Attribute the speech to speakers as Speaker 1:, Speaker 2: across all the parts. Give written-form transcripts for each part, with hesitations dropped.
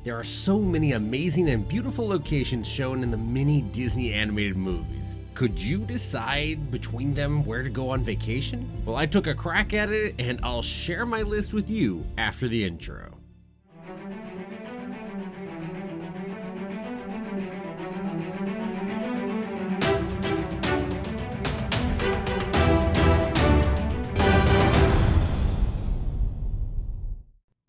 Speaker 1: There are so many amazing and beautiful locations shown in the many Disney animated movies. Could you decide between them where to go on vacation? Well, I took a crack at it and I'll share my list with you after the intro.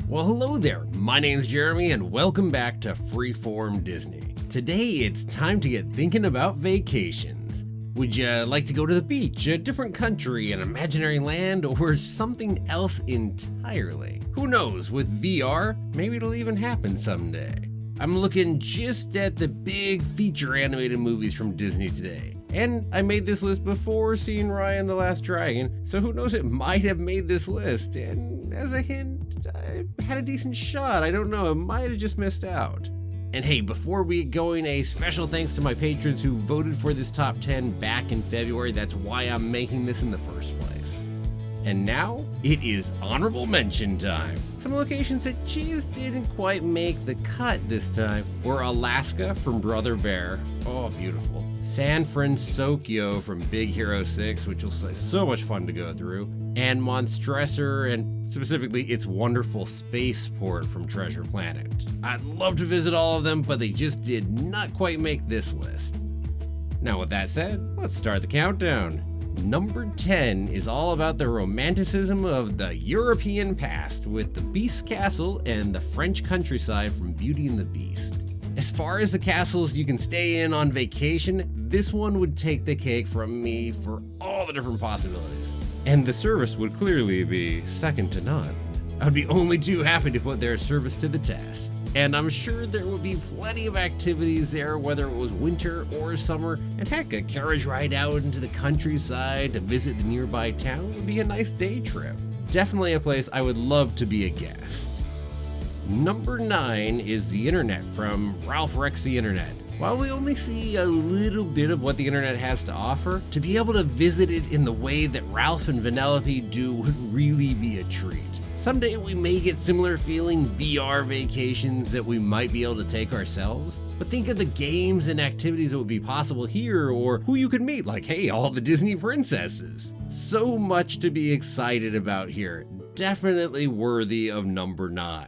Speaker 1: Well, hello there, my name's Jeremy and welcome back to Freeform Disney. Today it's time to get thinking about vacations. Would you like to go to the beach, a different country, an imaginary land, or something else entirely? Who knows, with VR, maybe it'll even happen someday. I'm looking just at the big feature animated movies from Disney today. And I made this list before seeing Raya and the Last Dragon, so who knows, it might have made this list, and as a hint, I had a decent shot. I don't know, I might have just missed out. And hey, before we get going, a special thanks to my patrons who voted for this top 10 back in February. That's why I'm making this in the first place. And now, it is honorable mention time. Some locations that just didn't quite make the cut this time were Alaska from Brother Bear. Oh, beautiful. San Fransokyo from Big Hero 6, which was so much fun to go through. And Montressor, and specifically its wonderful spaceport from Treasure Planet. I'd love to visit all of them, but they just did not quite make this list. Now with that said, let's start the countdown. Number 10 is all about the romanticism of the European past with the Beast Castle and the French countryside from Beauty and the Beast. As far as the castles you can stay in on vacation, this one would take the cake from me for all the different possibilities. And the service would clearly be second to none. I'd be only too happy to put their service to the test. And I'm sure there would be plenty of activities there, whether it was winter or summer, and heck, a carriage ride out into the countryside to visit the nearby town would be a nice day trip. Definitely a place I would love to be a guest. Number 9 is the internet from Ralph Rex the Internet. While we only see a little bit of what the internet has to offer, to be able to visit it in the way that Ralph and Vanellope do would really be a treat. Someday we may get similar feeling VR vacations that we might be able to take ourselves, but think of the games and activities that would be possible here, or who you could meet, like hey, all the Disney princesses. So much to be excited about here, definitely worthy of number 9.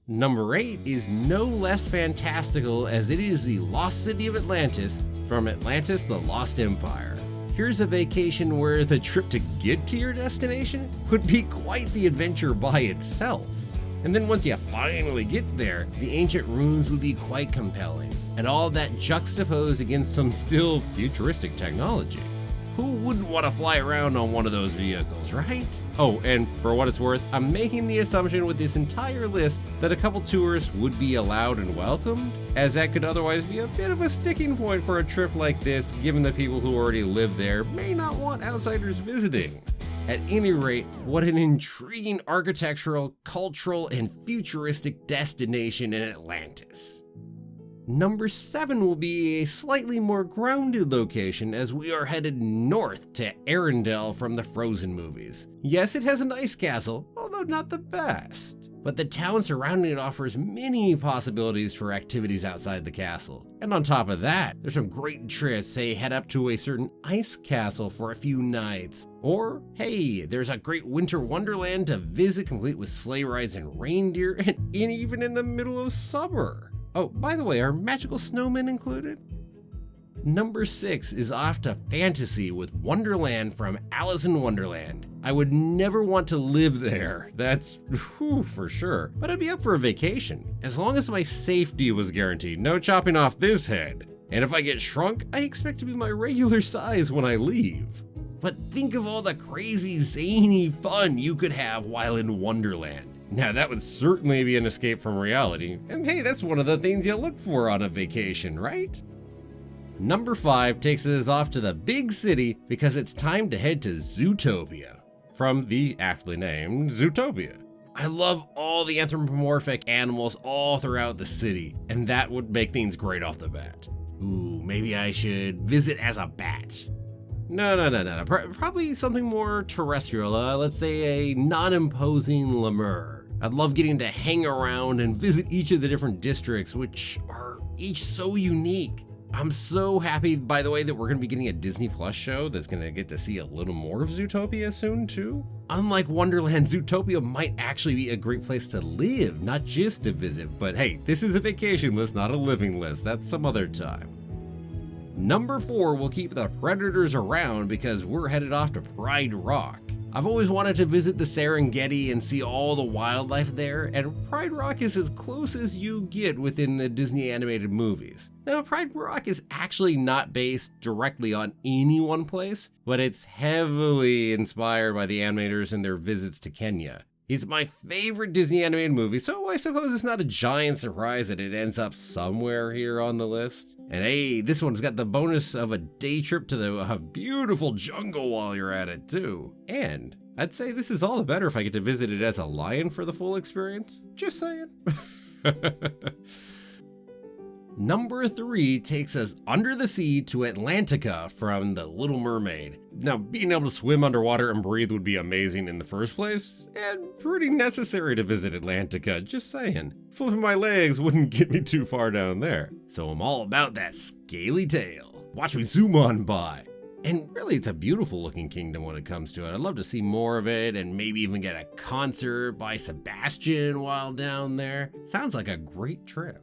Speaker 1: Number 8 is no less fantastical, as it is the Lost City of Atlantis from Atlantis: The Lost Empire. Here's a vacation where the trip to get to your destination would be quite the adventure by itself. And then once you finally get there, the ancient ruins would be quite compelling, and all that juxtaposed against some still futuristic technology. Who wouldn't want to fly around on one of those vehicles, right? Oh, and for what it's worth, I'm making the assumption with this entire list that a couple tourists would be allowed and welcomed, as that could otherwise be a bit of a sticking point for a trip like this, given the people who already live there may not want outsiders visiting. At any rate, what an intriguing architectural, cultural, and futuristic destination in Atlantis. Number 7 will be a slightly more grounded location, as we are headed north to Arendelle from the Frozen movies. Yes, it has an ice castle, although not the best. But the town surrounding it offers many possibilities for activities outside the castle. And on top of that, there's some great trips, say head up to a certain ice castle for a few nights. Or, hey, there's a great winter wonderland to visit, complete with sleigh rides and reindeer, and even in the middle of summer. Oh, by the way, are magical snowmen included? Number 6 is off to fantasy with Wonderland from Alice in Wonderland. I would never want to live there, that's for sure, but I'd be up for a vacation, as long as my safety was guaranteed, no chopping off this head. And if I get shrunk, I expect to be my regular size when I leave. But think of all the crazy, zany fun you could have while in Wonderland. Now that would certainly be an escape from reality, and hey, that's one of the things you look for on a vacation, right? Number 5 takes us off to the big city because it's time to head to Zootopia, from the aptly named Zootopia. I love all the anthropomorphic animals all throughout the city, and that would make things great off the bat. Ooh, maybe I should visit as a bat. No. Probably something more terrestrial, let's say a non-imposing lemur. I'd love getting to hang around and visit each of the different districts, which are each so unique. I'm so happy, by the way, that we're going to be getting a Disney Plus show that's going to get to see a little more of Zootopia soon, too. Unlike Wonderland, Zootopia might actually be a great place to live, not just to visit. But hey, this is a vacation list, not a living list. That's some other time. Number 4 will keep the predators around because we're headed off to Pride Rock. I've always wanted to visit the Serengeti and see all the wildlife there, and Pride Rock is as close as you get within the Disney animated movies. Now, Pride Rock is actually not based directly on any one place, but it's heavily inspired by the animators and their visits to Kenya. It's my favorite Disney animated movie, so I suppose it's not a giant surprise that it ends up somewhere here on the list. And hey, this one's got the bonus of a day trip to the beautiful jungle while you're at it too. And I'd say this is all the better if I get to visit it as a lion for the full experience. Just saying. Number 3 takes us under the sea to Atlantica from The Little Mermaid. Now, being able to swim underwater and breathe would be amazing in the first place, and pretty necessary to visit Atlantica, just saying. Flipping my legs wouldn't get me too far down there. So I'm all about that scaly tail. Watch me zoom on by. And really, it's a beautiful looking kingdom when it comes to it. I'd love to see more of it and maybe even get a concert by Sebastian while down there. Sounds like a great trip.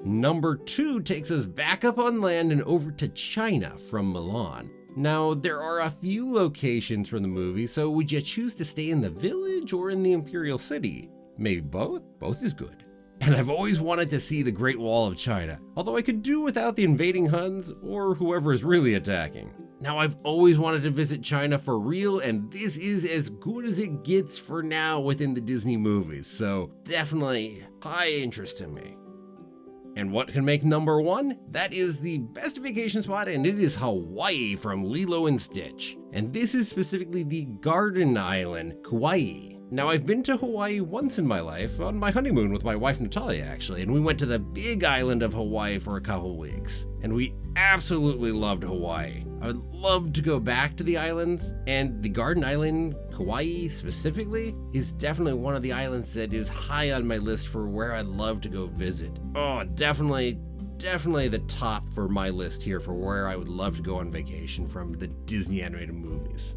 Speaker 1: Number 2 takes us back up on land and over to China from Milan. Now, there are a few locations from the movie, so would you choose to stay in the village or in the Imperial City? Maybe both? Both is good. And I've always wanted to see the Great Wall of China, although I could do without the invading Huns or whoever is really attacking. Now, I've always wanted to visit China for real, and this is as good as it gets for now within the Disney movies, so definitely high interest in me. And what can make number 1? That is the best vacation spot, and it is Hawaii from Lilo and Stitch. And this is specifically the Garden Island, Kauai. Now, I've been to Hawaii once in my life, on my honeymoon with my wife Natalia actually, and we went to the big island of Hawaii for a couple weeks. And we absolutely loved Hawaii. I would love to go back to the islands, and the Garden Island, Kauai specifically, is definitely one of the islands that is high on my list for where I'd love to go visit. Oh, definitely the top for my list here for where I would love to go on vacation from the Disney animated movies.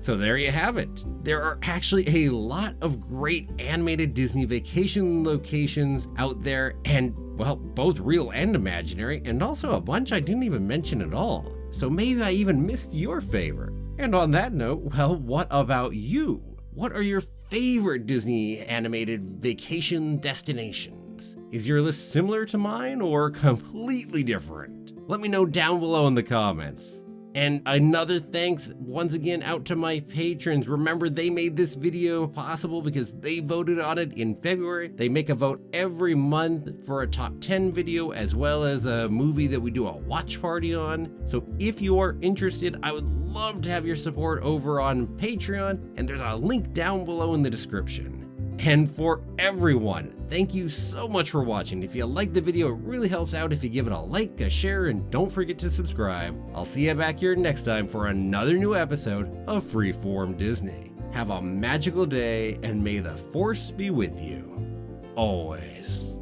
Speaker 1: So there you have it. There are actually a lot of great animated Disney vacation locations out there, and well, both real and imaginary, and also a bunch I didn't even mention at all. So maybe I even missed your favorite. And on that note, well, what about you? What are your favorite Disney animated vacation destinations? Is your list similar to mine or completely different? Let me know down below in the comments. And another thanks once again out to my patrons. Remember, they made this video possible because they voted on it in February. They make a vote every month for a top 10 video, as well as a movie that we do a watch party on. So if you are interested, I would love to have your support over on Patreon, and there's a link down below in the description. And for everyone, thank you so much for watching. If you liked the video, it really helps out if you give it a like, a share, and don't forget to subscribe. I'll see you back here next time for another new episode of Freeform Disney. Have a magical day, and may the Force be with you always.